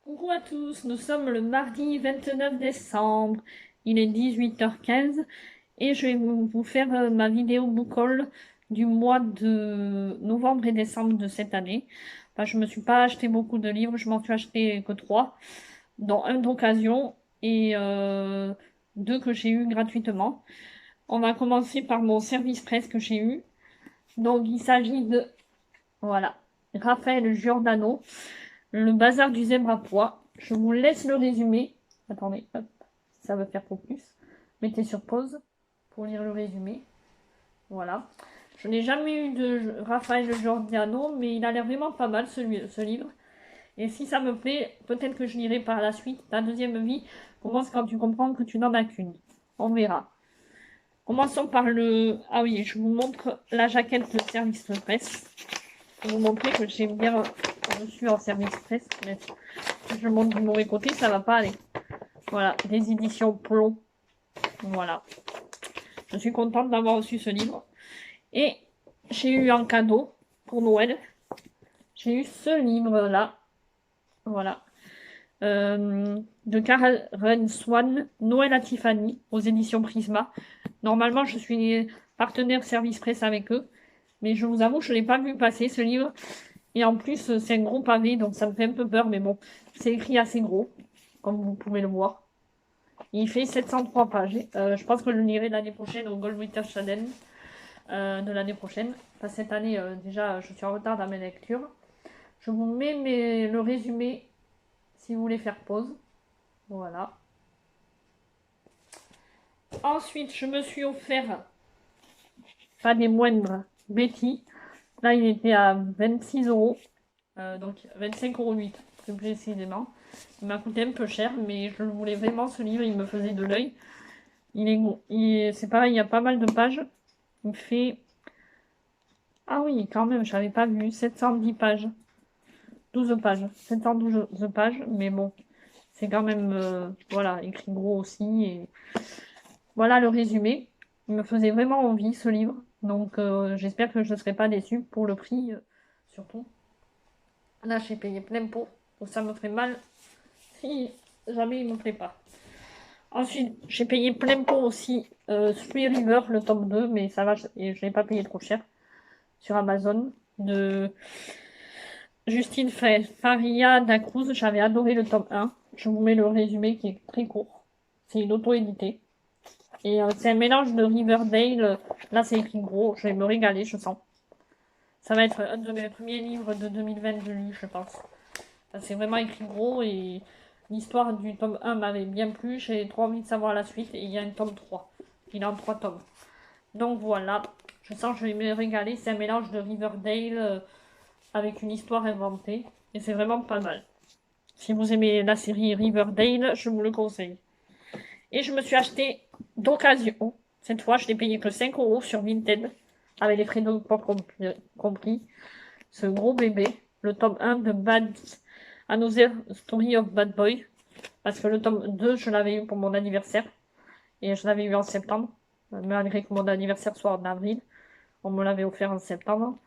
Coucou à tous, nous sommes le mardi 29 décembre, il est 18h15 et je vais vous faire ma vidéo book haul du mois de novembre et décembre de cette année. Enfin, je me suis pas acheté beaucoup de livres, je m'en suis acheté que 3, dont un d'occasion et 2 que j'ai eu gratuitement. On va commencer par mon service presse que j'ai eu. Donc il s'agit de, voilà, Raphaël Giordano. Le bazar du zèbre à pois. Je vous laisse le résumé. Attendez, hop, ça va faire focus. Mettez sur pause pour lire le résumé. Voilà. Je n'ai jamais eu de Raphaël Giordano, mais il a l'air vraiment pas mal ce livre. Et si ça me plaît, peut-être que je lirai par la suite. Ta deuxième vie commence quand tu comprends que tu n'en as qu'une. On verra. Commençons par le... Ah oui, je vous montre la jaquette de service presse. Pour vous montrer que j'ai bien reçu en service presse. Mais si je montre du mauvais côté, ça va pas aller. Voilà, des éditions Plomb. Voilà. Je suis contente d'avoir reçu ce livre. Et j'ai eu en cadeau pour Noël. J'ai eu ce livre-là. Voilà. De Karen Swan, Noël à Tiffany, aux éditions Prisma. Normalement, je suis partenaire service presse avec eux. Mais je vous avoue, je ne l'ai pas vu passer ce livre. Et en plus, c'est un gros pavé, donc ça me fait un peu peur. Mais bon, c'est écrit assez gros, comme vous pouvez le voir. Il fait 703 pages. Je pense que je le lirai l'année prochaine au Goldwiter Challenge de l'année prochaine. Enfin, cette année, déjà, je suis en retard dans mes lectures. Je vous mets le résumé si vous voulez faire pause. Voilà. Ensuite, je me suis offert, pas des moindres, Betty. Là, il était à 26 euros. Donc 25,08 € plus précisément. Il m'a coûté un peu cher, mais je voulais vraiment ce livre, il me faisait de l'œil. C'est pareil, il y a pas mal de pages. Il fait... Ah oui, quand même, je n'avais pas vu. 710 pages. 12 pages. 712 pages, mais bon, c'est quand même, voilà, écrit gros aussi. Et voilà le résumé. Il me faisait vraiment envie, ce livre. Donc, j'espère que je ne serai pas déçue pour le prix, surtout. Là, j'ai payé plein pot. Donc, ça me ferait mal si jamais il ne me plaît pas. Ensuite, j'ai payé plein pot aussi Three River, le tome 2, mais ça va, je n'ai pas payé trop cher sur Amazon. De Justine Faria Cruz, j'avais adoré le tome 1. Je vous mets le résumé qui est très court. C'est une auto-édité. Et c'est un mélange de Riverdale. Là, c'est écrit gros. Je vais me régaler, je sens. Ça va être un de mes premiers livres de 2020 de lu, je pense. C'est vraiment écrit gros et l'histoire du tome 1 m'avait bien plu. J'ai trop envie de savoir la suite et il y a un tome 3. Il est en 3 tomes. Donc voilà, je sens que je vais me régaler. C'est un mélange de Riverdale avec une histoire inventée. Et c'est vraiment pas mal. Si vous aimez la série Riverdale, je vous le conseille. Et je me suis acheté d'occasion. Cette fois, je n'ai payé que 5 € sur Vinted, avec les frais de port compris. Ce gros bébé, le tome 1 de Bad Another Story of Bad Boy. Parce que le tome 2, je l'avais eu pour mon anniversaire. Et je l'avais eu en septembre. Malgré que mon anniversaire soit en avril. On me l'avait offert en septembre.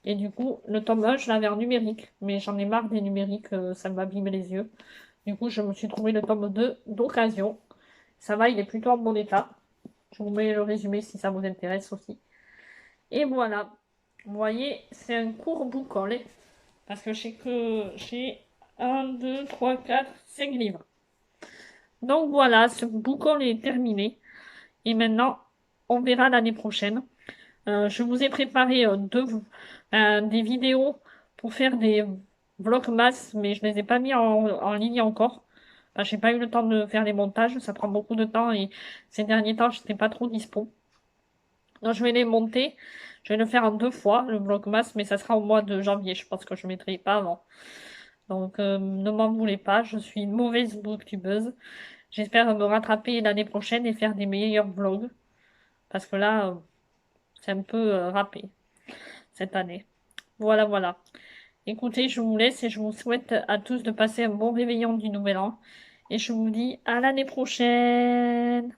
Et du coup, le tome 1, je l'avais en numérique. Mais j'en ai marre des numériques, ça m'abîme les yeux. Du coup, je me suis trouvé le tome 2 d'occasion. Ça va, il est plutôt en bon état. Je vous mets le résumé si ça vous intéresse aussi. Et voilà. Vous voyez, c'est un court boucol. Parce que j'ai 1, 2, 3, 4, 5 livres. Donc voilà, ce boucol est terminé. Et maintenant, on verra l'année prochaine. Je vous ai préparé des vidéos pour faire des vlogmas, mais je ne les ai pas mis en ligne encore. Enfin, j'ai pas eu le temps de faire les montages, ça prend beaucoup de temps et ces derniers temps, je n'étais pas trop dispo. Donc, je vais les monter. Je vais le faire en 2 fois, le vlogmas, mais ça sera au mois de janvier. Je pense que je ne mettrai pas avant. Donc, ne m'en voulez pas, je suis une mauvaise booktubeuse. J'espère me rattraper l'année prochaine et faire des meilleurs vlogs. Parce que là, c'est un peu râpé cette année. Voilà, voilà. Écoutez, je vous laisse et je vous souhaite à tous de passer un bon réveillon du Nouvel An. Et je vous dis à l'année prochaine.